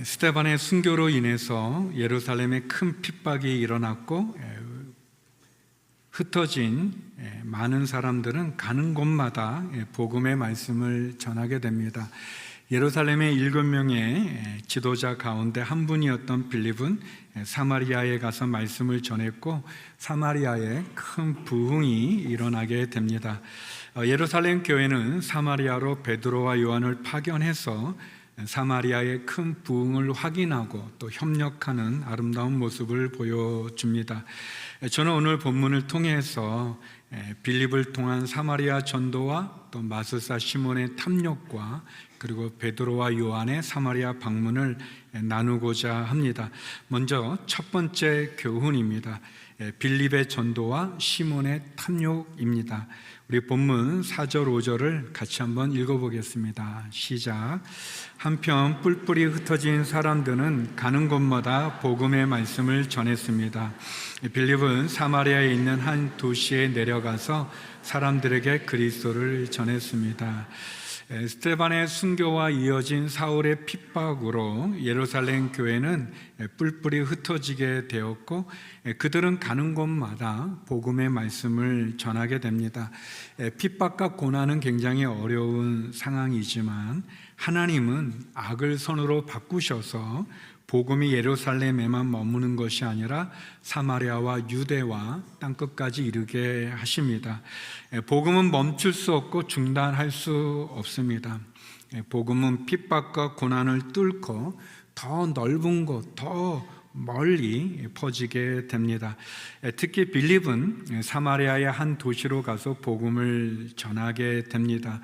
스데반의 순교로 인해서 예루살렘에 큰 핍박이 일어났고 흩어진 많은 사람들은 가는 곳마다 복음의 말씀을 전하게 됩니다. 예루살렘의 7명의 지도자 가운데 한 분이었던 빌립은 사마리아에 가서 말씀을 전했고 사마리아에 큰 부흥이 일어나게 됩니다. 예루살렘 교회는 사마리아로 베드로와 요한을 파견해서 사마리아의 큰 부흥을 확인하고 또 협력하는 아름다운 모습을 보여줍니다. 저는 오늘 본문을 통해서 빌립을 통한 사마리아 전도와 또 마술사 시몬의 탐욕과 그리고 베드로와 요한의 사마리아 방문을 나누고자 합니다. 먼저 첫 번째 교훈입니다. 빌립의 전도와 시몬의 탐욕입니다. 우리 본문 4절 5절을 같이 한번 읽어보겠습니다. 시작. 한편 뿔뿔이 흩어진 사람들은 가는 곳마다 복음의 말씀을 전했습니다. 빌립은 사마리아에 있는 한 도시에 내려가서 사람들에게 그리스도를 전했습니다. 스데반의 순교와 이어진 사울의 핍박으로 예루살렘 교회는 뿔뿔이 흩어지게 되었고 그들은 가는 곳마다 복음의 말씀을 전하게 됩니다. 핍박과 고난은 굉장히 어려운 상황이지만 하나님은 악을 선으로 바꾸셔서 복음이 예루살렘에만 머무는 것이 아니라 사마리아와 유대와 땅끝까지 이르게 하십니다. 복음은 멈출 수 없고 중단할 수 없습니다. 복음은 핍박과 고난을 뚫고 더 넓은 곳, 더 멀리 퍼지게 됩니다. 특히 빌립은 사마리아의 한 도시로 가서 복음을 전하게 됩니다.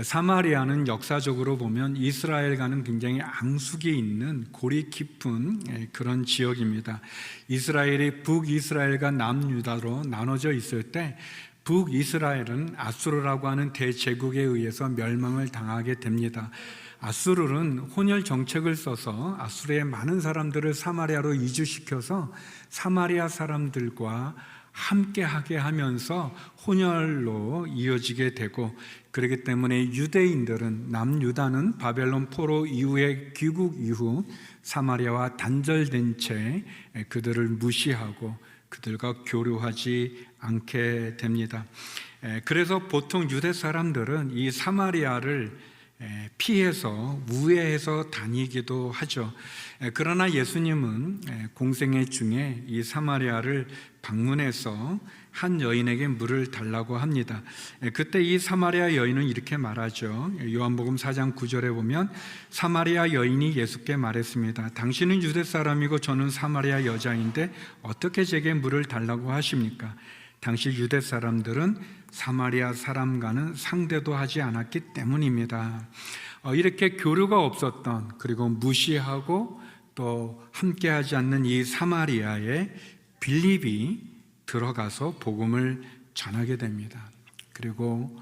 사마리아는 역사적으로 보면 이스라엘과는 굉장히 앙숙이 있는 골이 깊은 그런 지역입니다. 이스라엘이 북이스라엘과 남유다로 나눠져 있을 때 북이스라엘은 아수르라고 하는 대제국에 의해서 멸망을 당하게 됩니다. 아수르는 혼혈 정책을 써서 아수르의 많은 사람들을 사마리아로 이주시켜서 사마리아 사람들과 함께하게 하면서 혼혈로 이어지게 되고 그렇기 때문에 유대인들은 남유다는 바벨론 포로 이후의 귀국 이후 사마리아와 단절된 채 그들을 무시하고 그들과 교류하지 않게 됩니다. 그래서 보통 유대 사람들은 이 사마리아를 피해서 우회해서 다니기도 하죠. 그러나 예수님은 공생애 중에 이 사마리아를 방문해서 한 여인에게 물을 달라고 합니다. 그때 이 사마리아 여인은 이렇게 말하죠. 요한복음 4장 9절에 보면 사마리아 여인이 예수께 말했습니다. 당신은 유대 사람이고 저는 사마리아 여자인데 어떻게 제게 물을 달라고 하십니까? 당시 유대 사람들은 사마리아 사람과는 상대도 하지 않았기 때문입니다. 이렇게 교류가 없었던 그리고 무시하고 또 함께하지 않는 이 사마리아에 빌립이 들어가서 복음을 전하게 됩니다. 그리고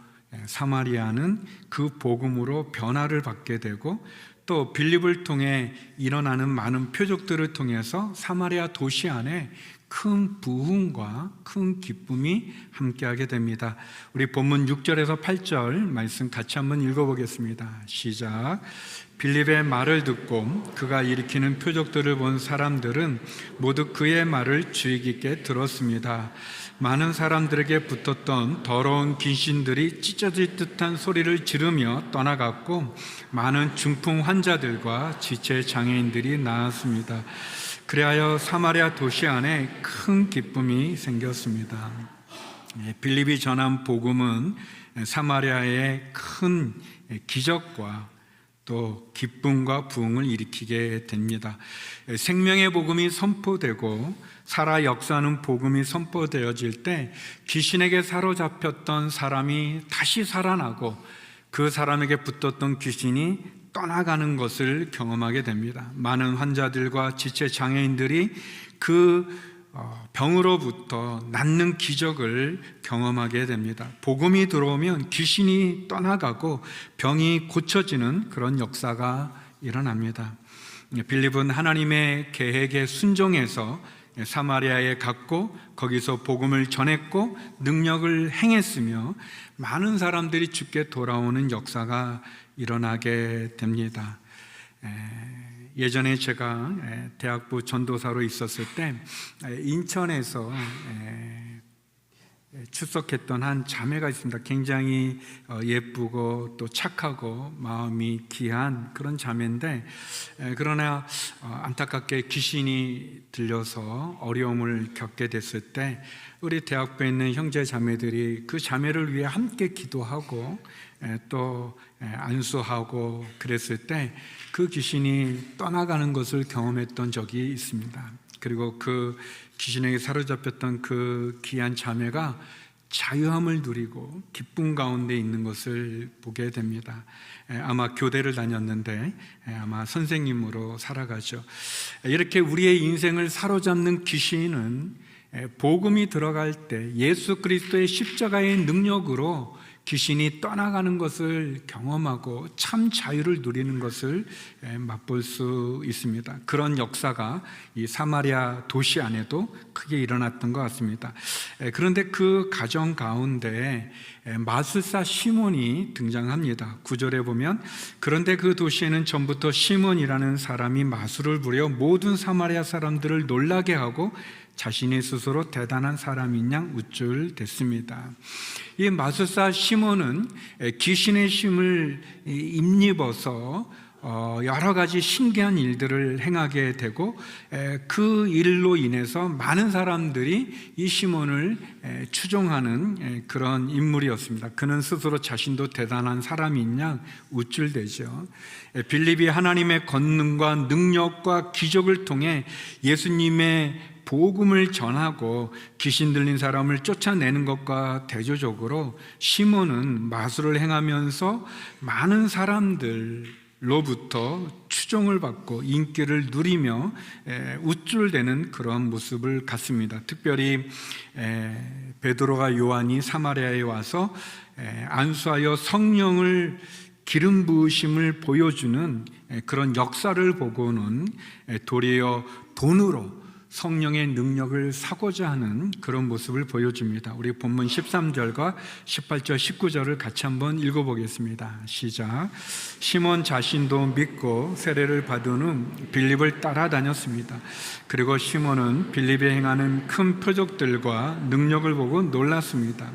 사마리아는 그 복음으로 변화를 받게 되고 또 빌립을 통해 일어나는 많은 표적들을 통해서 사마리아 도시 안에 큰 부흥과 큰 기쁨이 함께하게 됩니다. 우리 본문 6절에서 8절 말씀 같이 한번 읽어보겠습니다. 시작. 빌립의 말을 듣고 그가 일으키는 표적들을 본 사람들은 모두 그의 말을 주의 깊게 들었습니다. 많은 사람들에게 붙었던 더러운 귀신들이 찢어질 듯한 소리를 지르며 떠나갔고 많은 중풍 환자들과 지체 장애인들이 나았습니다. 그리하여 사마리아 도시 안에 큰 기쁨이 생겼습니다. 빌립이 전한 복음은 사마리아의 큰 기적과 또 기쁨과 부흥을 일으키게 됩니다. 생명의 복음이 선포되고 살아 역사하는 복음이 선포되어질 때 귀신에게 사로잡혔던 사람이 다시 살아나고 그 사람에게 붙었던 귀신이 떠나가는 것을 경험하게 됩니다. 많은 환자들과 지체 장애인들이 그 병으로부터 낫는 기적을 경험하게 됩니다. 복음이 들어오면 귀신이 떠나가고 병이 고쳐지는 그런 역사가 일어납니다. 빌립은 하나님의 계획에 순종해서 사마리아에 갔고 거기서 복음을 전했고 능력을 행했으며 많은 사람들이 주께 돌아오는 역사가 일어나게 됩니다. 예전에 제가 대학부 전도사로 있었을 때 인천에서 출석했던 한 자매가 있습니다. 굉장히 예쁘고 또 착하고 마음이 귀한 그런 자매인데, 그러나 안타깝게 귀신이 들려서 어려움을 겪게 됐을 때 우리 대학부에 있는 형제 자매들이 그 자매를 위해 함께 기도하고 또 안수하고 그랬을 때 그 귀신이 떠나가는 것을 경험했던 적이 있습니다. 그리고 그 귀신에게 사로잡혔던 그 귀한 자매가 자유함을 누리고 기쁨 가운데 있는 것을 보게 됩니다. 아마 교대를 다녔는데 아마 선생님으로 살아가죠. 이렇게 우리의 인생을 사로잡는 귀신은 복음이 들어갈 때 예수 그리스도의 십자가의 능력으로 귀신이 떠나가는 것을 경험하고 참 자유를 누리는 것을 맛볼 수 있습니다. 그런 역사가 이 사마리아 도시 안에도 크게 일어났던 것 같습니다. 그런데 그 가정 가운데 마술사 시몬이 등장합니다. 9절에 보면, 그런데 그 도시에는 전부터 시몬이라는 사람이 마술을 부려 모든 사마리아 사람들을 놀라게 하고 자신이 스스로 대단한 사람인 양 우쭐댔습니다. 이 마술사 시몬은 귀신의 힘을 입입어서 여러 가지 신기한 일들을 행하게 되고, 그 일로 인해서 많은 사람들이 이 시몬을 추종하는 그런 인물이었습니다. 그는 스스로 자신도 대단한 사람인 양 우쭐대죠. 빌립이 하나님의 권능과 능력과 기적을 통해 예수님의 복음을 전하고 귀신 들린 사람을 쫓아내는 것과 대조적으로 시몬은 마술을 행하면서 많은 사람들로부터 추종을 받고 인기를 누리며 우쭐대는 그런 모습을 갖습니다. 특별히 베드로가 요한이 사마리아에 와서 안수하여 성령을 기름 부으심을 보여주는 그런 역사를 보고는 도리어 돈으로 성령의 능력을 사고자 하는 그런 모습을 보여줍니다. 우리 본문 13절과 18절, 19절을 같이 한번 읽어보겠습니다. 시작. 시몬 자신도 믿고 세례를 받은 후 빌립을 따라다녔습니다. 그리고 시몬은 빌립이 행하는 큰 표적들과 능력을 보고 놀랐습니다.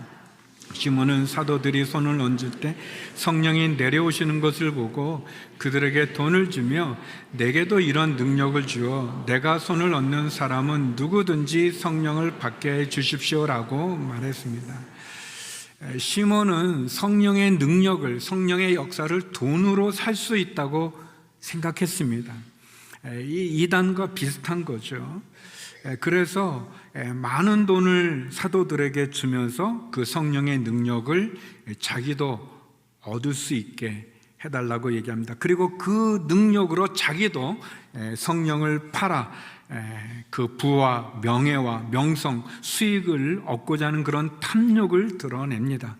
시몬은 사도들이 손을 얹을 때 성령이 내려오시는 것을 보고 그들에게 돈을 주며, 내게도 이런 능력을 주어 내가 손을 얹는 사람은 누구든지 성령을 받게 해 주십시오라고 말했습니다. 시몬은 성령의 능력을, 성령의 역사를 돈으로 살 수 있다고 생각했습니다. 이 이단과 비슷한 거죠. 그래서 많은 돈을 사도들에게 주면서 그 성령의 능력을 자기도 얻을 수 있게 해달라고 얘기합니다. 그리고 그 능력으로 자기도 성령을 팔아 그 부와 명예와 명성, 수익을 얻고자 하는 그런 탐욕을 드러냅니다.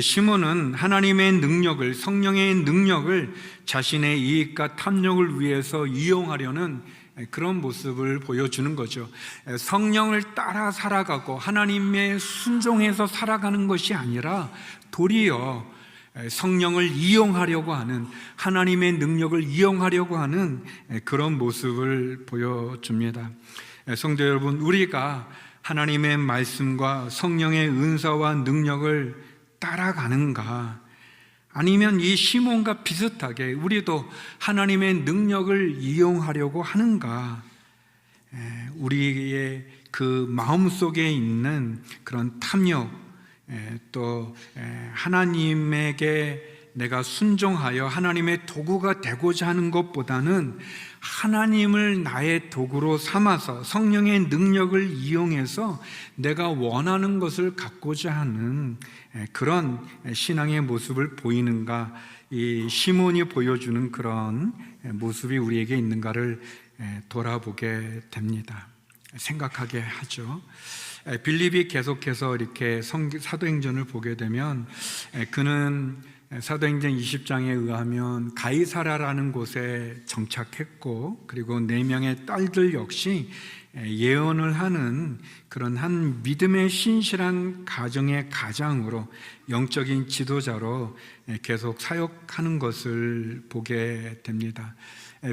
시몬은 하나님의 능력을, 성령의 능력을 자신의 이익과 탐욕을 위해서 이용하려는 그런 모습을 보여주는 거죠. 성령을 따라 살아가고 하나님의 순종해서 살아가는 것이 아니라 도리어 성령을 이용하려고 하는, 하나님의 능력을 이용하려고 하는 그런 모습을 보여줍니다. 성도 여러분, 우리가 하나님의 말씀과 성령의 은사와 능력을 따라가는가, 아니면 이 시몬과 비슷하게 우리도 하나님의 능력을 이용하려고 하는가, 우리의 그 마음속에 있는 그런 탐욕, 또 하나님에게 내가 순종하여 하나님의 도구가 되고자 하는 것보다는 하나님을 나의 도구로 삼아서 성령의 능력을 이용해서 내가 원하는 것을 갖고자 하는 그런 신앙의 모습을 보이는가, 이 시몬이 보여주는 그런 모습이 우리에게 있는가를 돌아보게 됩니다. 생각하게 하죠. 빌립이 계속해서 이렇게 사도행전을 보게 되면, 그는 사도행전 20장에 의하면 가이사라라는 곳에 정착했고, 그리고 4명의 딸들 역시 예언을 하는 그런 한 믿음의 신실한 가정의 가장으로, 영적인 지도자로 계속 사역하는 것을 보게 됩니다.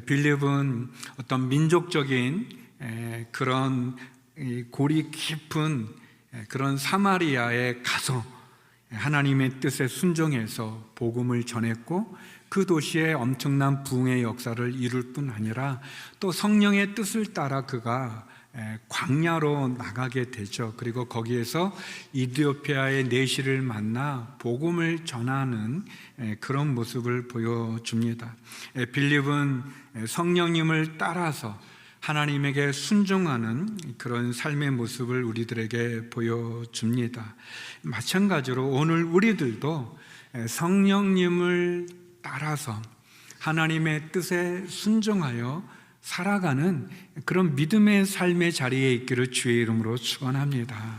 빌립은 어떤 민족적인 그런 골이 깊은 그런 사마리아에 가서 하나님의 뜻에 순종해서 복음을 전했고, 그 도시에 엄청난 부흥의 역사를 이룰 뿐 아니라 또 성령의 뜻을 따라 그가 광야로 나가게 되죠. 그리고 거기에서 이디오피아의 내시를 만나 복음을 전하는 그런 모습을 보여줍니다. 빌립은 성령님을 따라서 하나님에게 순종하는 그런 삶의 모습을 우리들에게 보여줍니다. 마찬가지로 오늘 우리들도 성령님을 따라서 하나님의 뜻에 순종하여 살아가는 그런 믿음의 삶의 자리에 있기를 주의 이름으로 축원합니다.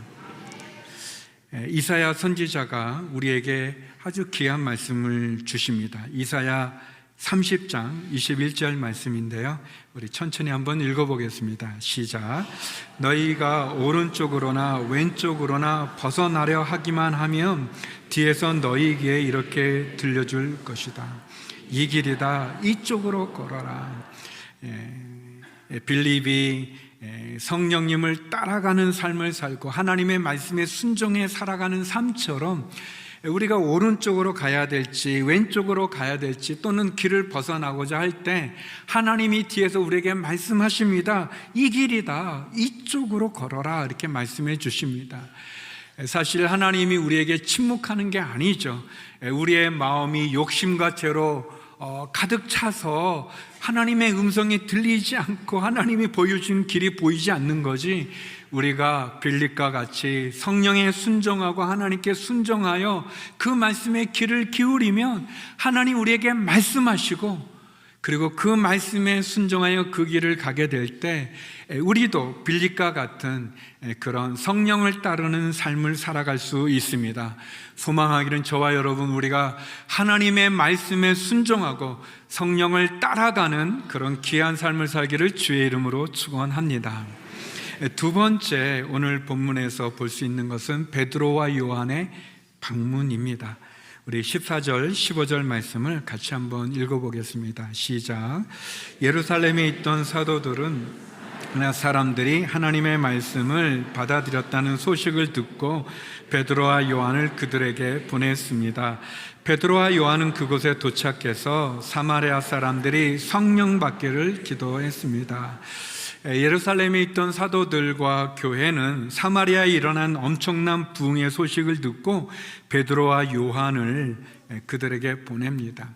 이사야 선지자가 우리에게 아주 귀한 말씀을 주십니다. 이사야 30장 21절 말씀인데요, 우리 천천히 한번 읽어보겠습니다. 시작. 너희가 오른쪽으로나 왼쪽으로나 벗어나려 하기만 하면 뒤에서 너희 귀에 이렇게 들려줄 것이다. 이 길이다, 이쪽으로 걸어라. 빌립이 성령님을 따라가는 삶을 살고 하나님의 말씀에 순종해 살아가는 삶처럼 우리가 오른쪽으로 가야 될지 왼쪽으로 가야 될지 또는 길을 벗어나고자 할 때 하나님이 뒤에서 우리에게 말씀하십니다. 이 길이다, 이쪽으로 걸어라, 이렇게 말씀해 주십니다. 사실 하나님이 우리에게 침묵하는 게 아니죠. 우리의 마음이 욕심과 죄로 가득 차서 하나님의 음성이 들리지 않고 하나님이 보여준 길이 보이지 않는 거지, 우리가 빌립과 같이 성령에 순종하고 하나님께 순종하여 그 말씀의 귀를 기울이면 하나님 우리에게 말씀하시고, 그리고 그 말씀에 순종하여 그 길을 가게 될 때 우리도 빌립과 같은 그런 성령을 따르는 삶을 살아갈 수 있습니다. 소망하기는 저와 여러분, 우리가 하나님의 말씀에 순종하고 성령을 따라가는 그런 귀한 삶을 살기를 주의 이름으로 축원합니다. 두 번째, 오늘 본문에서 볼 수 있는 것은 베드로와 요한의 방문입니다. 우리 14절, 15절 말씀을 같이 한번 읽어보겠습니다. 시작. 예루살렘에 있던 사도들은 사람들이 하나님의 말씀을 받아들였다는 소식을 듣고 베드로와 요한을 그들에게 보냈습니다. 베드로와 요한은 그곳에 도착해서 사마리아 사람들이 성령 받기를 기도했습니다. 예루살렘에 있던 사도들과 교회는 사마리아에 일어난 엄청난 부흥의 소식을 듣고 베드로와 요한을 그들에게 보냅니다.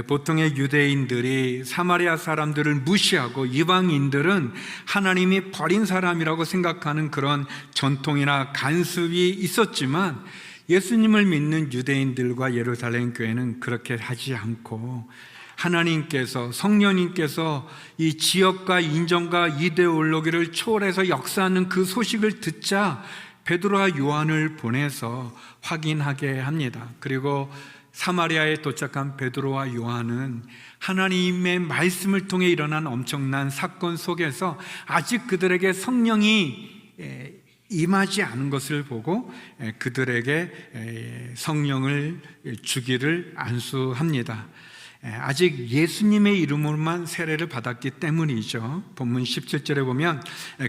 보통의 유대인들이 사마리아 사람들을 무시하고 이방인들은 하나님이 버린 사람이라고 생각하는 그런 전통이나 간습이 있었지만, 예수님을 믿는 유대인들과 예루살렘 교회는 그렇게 하지 않고 하나님께서, 성령님께서 이 지역과 인종과 이데올로기를 초월해서 역사하는 그 소식을 듣자 베드로와 요한을 보내서 확인하게 합니다. 그리고 사마리아에 도착한 베드로와 요한은 하나님의 말씀을 통해 일어난 엄청난 사건 속에서 아직 그들에게 성령이 임하지 않은 것을 보고 그들에게 성령을 주기를 안수합니다. 아직 예수님의 이름으로만 세례를 받았기 때문이죠. 본문 17절에 보면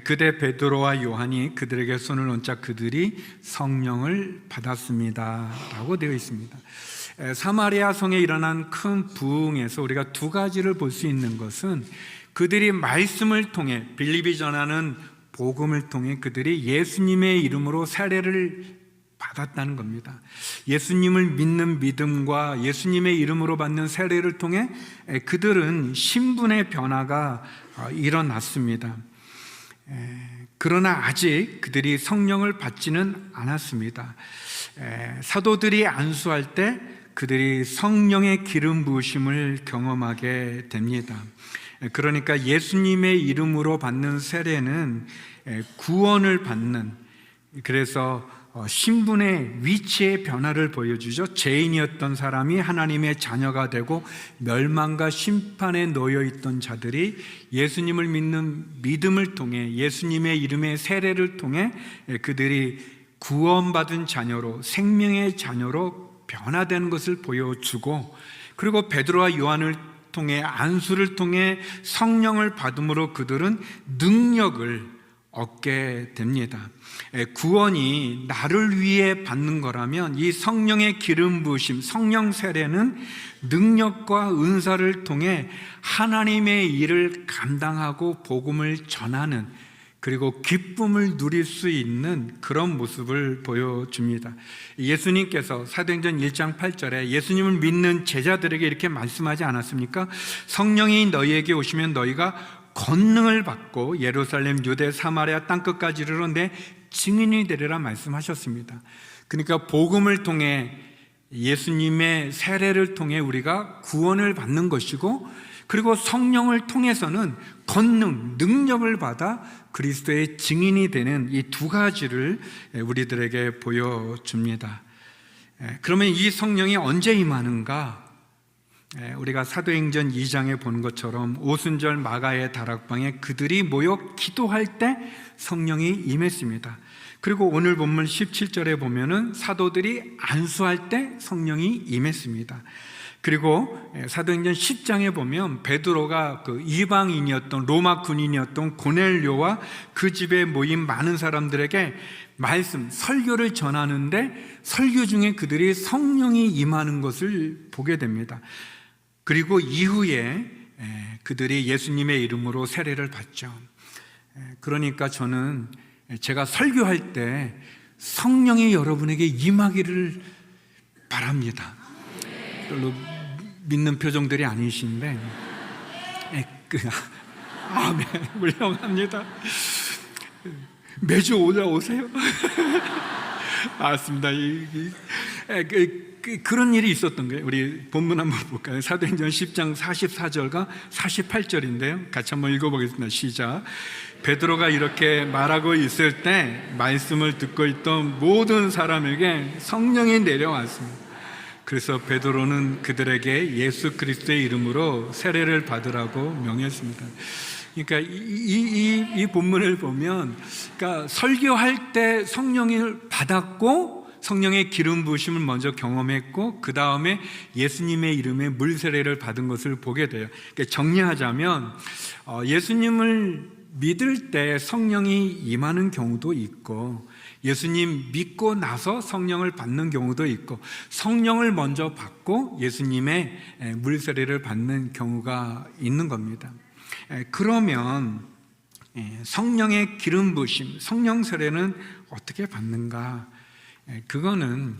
그때 베드로와 요한이 그들에게 손을 얹자 그들이 성령을 받았습니다 라고 되어 있습니다. 사마리아 성에 일어난 큰 부흥에서 우리가 두 가지를 볼 수 있는 것은 그들이 말씀을 통해, 빌립이 전하는 복음을 통해 그들이 예수님의 이름으로 세례를 받았다는 겁니다. 예수님을 믿는 믿음과 예수님의 이름으로 받는 세례를 통해 그들은 신분의 변화가 일어났습니다. 그러나 아직 그들이 성령을 받지는 않았습니다. 사도들이 안수할 때 그들이 성령의 기름 부으심을 경험하게 됩니다. 그러니까 예수님의 이름으로 받는 세례는 구원을 받는, 그래서 신분의 위치의 변화를 보여주죠. 죄인이었던 사람이 하나님의 자녀가 되고 멸망과 심판에 놓여 있던 자들이 예수님을 믿는 믿음을 통해, 예수님의 이름의 세례를 통해 그들이 구원받은 자녀로, 생명의 자녀로 변화되는 것을 보여주고, 그리고 베드로와 요한을 통해 안수를 통해 성령을 받음으로 그들은 능력을 얻게 됩니다. 구원이 나를 위해 받는 거라면 이 성령의 기름 부으심, 성령 세례는 능력과 은사를 통해 하나님의 일을 감당하고 복음을 전하는, 그리고 기쁨을 누릴 수 있는 그런 모습을 보여줍니다. 예수님께서 사도행전 1장 8절에 예수님을 믿는 제자들에게 이렇게 말씀하지 않았습니까? 성령이 너희에게 오시면 너희가 권능을 받고 예루살렘, 유대, 사마리아 땅끝까지 이르러 내 증인이 되리라 말씀하셨습니다. 그러니까 복음을 통해, 예수님의 세례를 통해 우리가 구원을 받는 것이고, 그리고 성령을 통해서는 권능, 능력을 받아 그리스도의 증인이 되는 이 두 가지를 우리들에게 보여줍니다. 그러면 이 성령이 언제 임하는가? 우리가 사도행전 2장에 보는 것처럼 오순절 마가의 다락방에 그들이 모여 기도할 때 성령이 임했습니다. 그리고 오늘 본문 17절에 보면은 사도들이 안수할 때 성령이 임했습니다. 그리고 사도행전 10장에 보면 베드로가 그 이방인이었던 로마 군인이었던 고넬료와 그 집에 모인 많은 사람들에게 말씀, 설교를 전하는데 설교 중에 그들이 성령이 임하는 것을 보게 됩니다. 그리고 이후에 그들이 예수님의 이름으로 세례를 받죠. 그러니까 저는 제가 설교할 때 성령이 여러분에게 임하기를 바랍니다. 별로 믿는 표정들이 아니신데, 아멘, 훌륭합니다. 매주 올라오세요. 맞습니다. 그런 일이 있었던 거예요. 우리 본문 한번 볼까요? 사도행전 10장 44절과 48절인데요. 같이 한번 읽어보겠습니다. 시작. 베드로가 이렇게 말하고 있을 때 말씀을 듣고 있던 모든 사람에게 성령이 내려왔습니다. 그래서 베드로는 그들에게 예수 그리스도의 이름으로 세례를 받으라고 명했습니다. 그러니까 이 본문을 보면, 그러니까 설교할 때 성령을 받았고 성령의 기름 부으심을 먼저 경험했고 그 다음에 예수님의 이름에 물 세례를 받은 것을 보게 돼요. 그러니까 정리하자면 예수님을 믿을 때 성령이 임하는 경우도 있고, 예수님 믿고 나서 성령을 받는 경우도 있고, 성령을 먼저 받고 예수님의 물 세례를 받는 경우가 있는 겁니다. 그러면 성령의 기름 부으심, 성령 세례는 어떻게 받는가? 그거는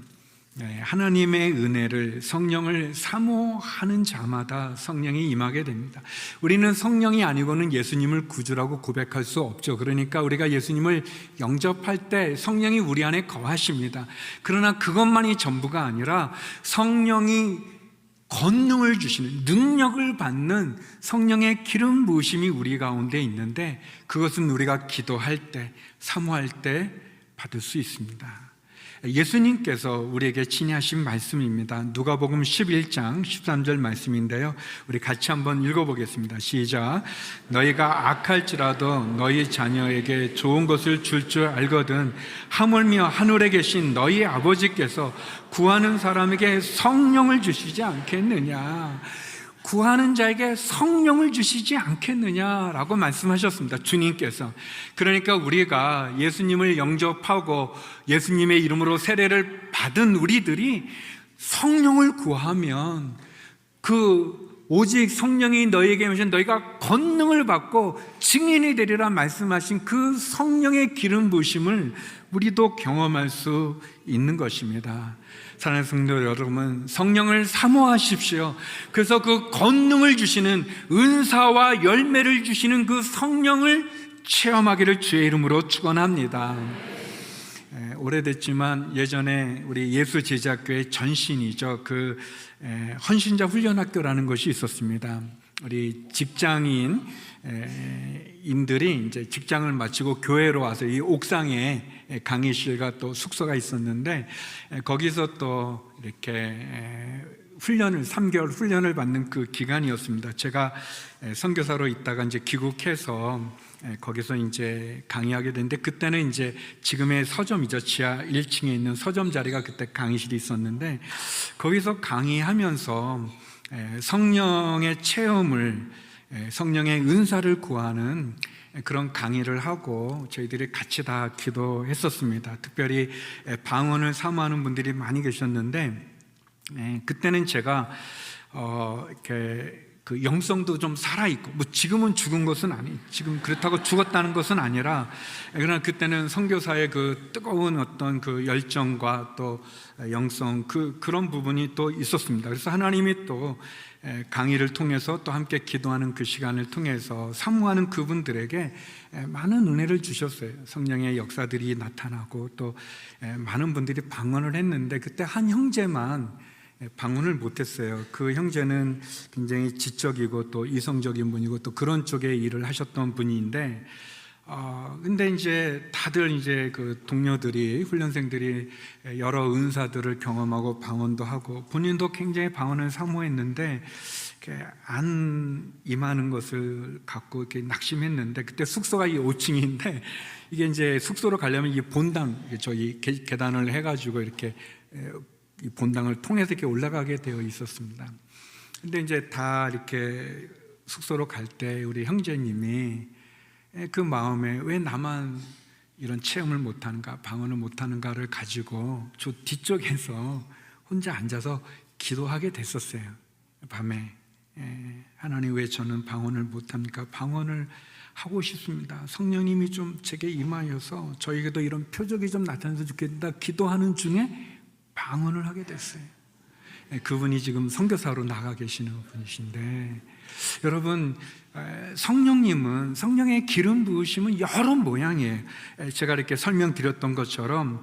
하나님의 은혜를, 성령을 사모하는 자마다 성령이 임하게 됩니다. 우리는 성령이 아니고는 예수님을 구주라고 고백할 수 없죠. 그러니까 우리가 예수님을 영접할 때 성령이 우리 안에 거하십니다. 그러나 그것만이 전부가 아니라 성령이 권능을 주시는, 능력을 받는 성령의 기름 부으심이 우리 가운데 있는데, 그것은 우리가 기도할 때, 사모할 때 받을 수 있습니다. 예수님께서 우리에게 친히 하신 말씀입니다. 누가복음 11장 13절 말씀인데요, 우리 같이 한번 읽어보겠습니다. 시작. 너희가 악할지라도 너희 자녀에게 좋은 것을 줄 줄 알거든 하물며 하늘에 계신 너희 아버지께서 구하는 사람에게 성령을 주시지 않겠느냐. 구하는 자에게 성령을 주시지 않겠느냐라고 말씀하셨습니다. 주님께서. 그러니까 우리가 예수님을 영접하고 예수님의 이름으로 세례를 받은 우리들이 성령을 구하면, 오직 성령이 너희에게 오신 너희가 권능을 받고 증인이 되리라 말씀하신 그 성령의 기름 부으심을 우리도 경험할 수 있는 것입니다. 사랑하는 성도 여러분, 성령을 사모하십시오. 그래서 그 권능을 주시는, 은사와 열매를 주시는 그 성령을 체험하기를 주의 이름으로 축원합니다. 오래됐지만 예전에 우리 예수제자교회 전신이죠, 그 헌신자 훈련학교라는 것이 있었습니다. 우리 직장인 인들이 이제 직장을 마치고 교회로 와서 이 옥상에 강의실과 또 숙소가 있었는데, 거기서 또 이렇게 훈련을, 3개월 훈련을 받는 그 기간이었습니다. 제가 선교사로 있다가 이제 귀국해서 거기서 이제 강의하게 됐는데, 그때는 이제 지금의 서점이죠, 지하 1층에 있는 서점 자리가 그때 강의실이 있었는데, 거기서 강의하면서 성령의 체험을, 성령의 은사를 구하는 그런 강의를 하고 저희들이 같이 다 기도했었습니다. 특별히 방언을 사모하는 분들이 많이 계셨는데, 그때는 제가 이렇게 그 영성도 좀 살아있고, 뭐 지금은 죽은 것은 지금 그렇다고 죽었다는 것은 아니라, 그러나 그때는 선교사의 그 뜨거운 어떤 그 열정과 또 영성, 그런 부분이 또 있었습니다. 그래서 하나님이 또 강의를 통해서 또 함께 기도하는 그 시간을 통해서 사모하는 그분들에게 많은 은혜를 주셨어요. 성령의 역사들이 나타나고 또 많은 분들이 방언을 했는데, 그때 한 형제만 방언을 못했어요. 그 형제는 굉장히 지적이고 또 이성적인 분이고 또 그런 쪽에 일을 하셨던 분인데, 근데 이제 다들 이제 그 동료들이, 훈련생들이 여러 은사들을 경험하고 방언도 하고 본인도 굉장히 방언을 사모했는데 이렇게 안 임하는 것을 갖고 이렇게 낙심했는데, 그때 숙소가 이 5층인데 이게 이제 숙소로 가려면 이 본당, 저희 계단을 해가지고 이렇게 이 본당을 통해서 이렇게 올라가게 되어 있었습니다. 근데 이제 다 이렇게 숙소로 갈 때 우리 형제님이 그 마음에 왜 나만 이런 체험을 못하는가, 방언을 못하는가를 가지고 저 뒤쪽에서 혼자 앉아서 기도하게 됐었어요. 밤에 하나님, 왜 저는 방언을 못합니까? 방언을 하고 싶습니다. 성령님이 좀 제게 임하여서 저에게도 이런 표적이 좀 나타나서 좋겠다 기도하는 중에 방언을 하게 됐어요. 그분이 지금 선교사로 나가 계시는 분이신데, 여러분, 성령님은, 성령의 기름 부으심은 여러 모양이에요. 제가 이렇게 설명드렸던 것처럼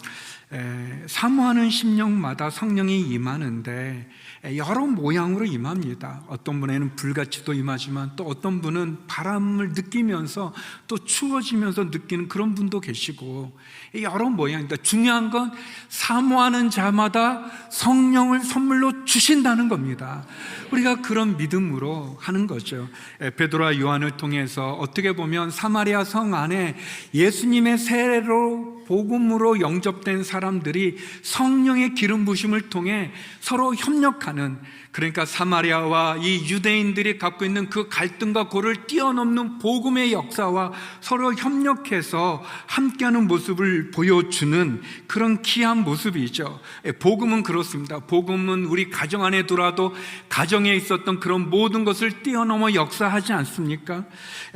사모하는 심령마다 성령이 임하는데 여러 모양으로 임합니다. 어떤 분에는 불같이도 임하지만 또 어떤 분은 바람을 느끼면서 또 추워지면서 느끼는 그런 분도 계시고, 여러 모양입니다. 중요한 건 사모하는 자마다 성령을 선물로 주신다는 겁니다. 우리가 그런 믿음으로 하는 거죠. 베드로와 요한을 통해서 어떻게 보면 사마리아 성 안에 예수님의 세례로 복음으로 영접된 사람들이 성령의 기름 부심을 통해 서로 협력하는, 그러니까 사마리아와 이 유대인들이 갖고 있는 그 갈등과 고를 뛰어넘는 복음의 역사와 서로 협력해서 함께하는 모습을 보여주는 그런 귀한 모습이죠. 복음은 그렇습니다. 복음은 우리 가정 안에 들어와도 가정에 있었던 그런 모든 것을 뛰어넘어 역사하지 않습니까?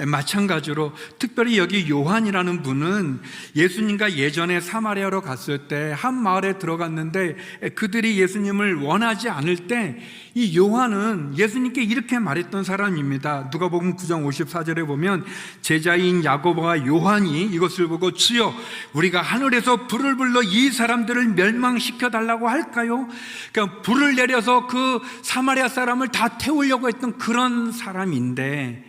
마찬가지로 특별히 여기 요한이라는 분은 예수님과 예전에 사마리아로 갔을 때 한 마을에 들어갔는데 그들이 예수님을 원하지 않을 때 이 요한은 예수님께 이렇게 말했던 사람입니다. 누가복음 9장 54절에 보면 제자인 야고보와 요한이 이것을 보고 주여, 우리가 하늘에서 불을 불러 이 사람들을 멸망시켜 달라고 할까요? 그러니까 불을 내려서 그 사마리아 사람을 다 태우려고 했던 그런 사람인데,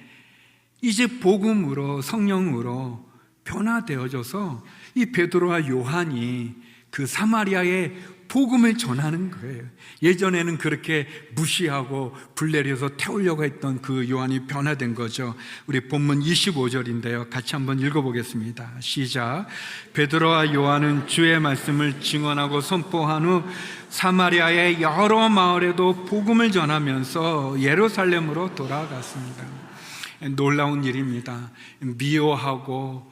이제 복음으로, 성령으로 변화되어져서 이 베드로와 요한이 그 사마리아에 복음을 전하는 거예요. 예전에는 그렇게 무시하고 불 내려서 태우려고 했던 그 요한이 변화된 거죠. 우리 본문 25절인데요. 같이 한번 읽어보겠습니다. 시작. 베드로와 요한은 주의 말씀을 증언하고 선포한 후 사마리아의 여러 마을에도 복음을 전하면서 예루살렘으로 돌아갔습니다. 놀라운 일입니다. 미워하고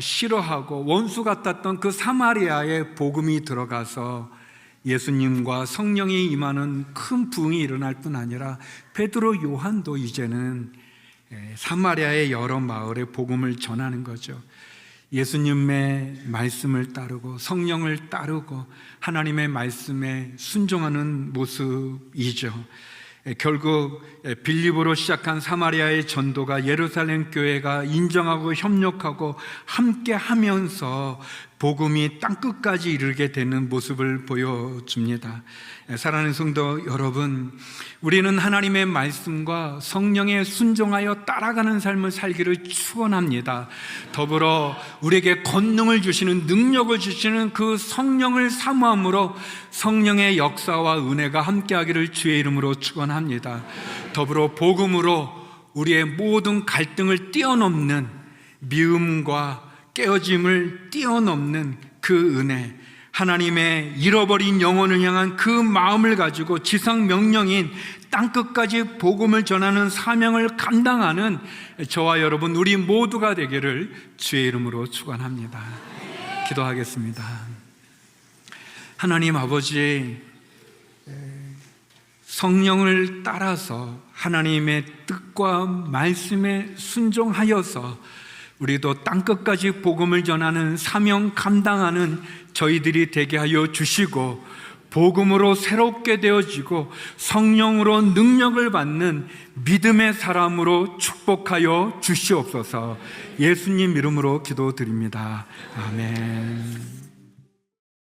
싫어하고 원수 같았던 그 사마리아에 복음이 들어가서 예수님과 성령이 임하는 큰 부흥이 일어날 뿐 아니라 베드로, 요한도 이제는 사마리아의 여러 마을에 복음을 전하는 거죠. 예수님의 말씀을 따르고 성령을 따르고 하나님의 말씀에 순종하는 모습이죠. 결국 빌립으로 시작한 사마리아의 전도가 예루살렘 교회가 인정하고 협력하고 함께 하면서 복음이 땅끝까지 이르게 되는 모습을 보여줍니다. 사랑하는 성도 여러분, 우리는 하나님의 말씀과 성령에 순종하여 따라가는 삶을 살기를 축원합니다. 더불어 우리에게 권능을 주시는, 능력을 주시는 그 성령을 사모함으로 성령의 역사와 은혜가 함께하기를 주의 이름으로 축원합니다. 더불어 복음으로 우리의 모든 갈등을 뛰어넘는, 미움과 깨어짐을 뛰어넘는 그 은혜, 하나님의 잃어버린 영혼을 향한 그 마음을 가지고 지상 명령인 땅끝까지 복음을 전하는 사명을 감당하는 저와 여러분 우리 모두가 되기를 주의 이름으로 축원합니다. 기도하겠습니다. 하나님 아버지, 성령을 따라서 하나님의 뜻과 말씀에 순종하여서 우리도 땅끝까지 복음을 전하는 사명 감당하는 저희들이 되게 하여 주시고, 복음으로 새롭게 되어지고 성령으로 능력을 받는 믿음의 사람으로 축복하여 주시옵소서. 예수님 이름으로 기도드립니다. 아멘.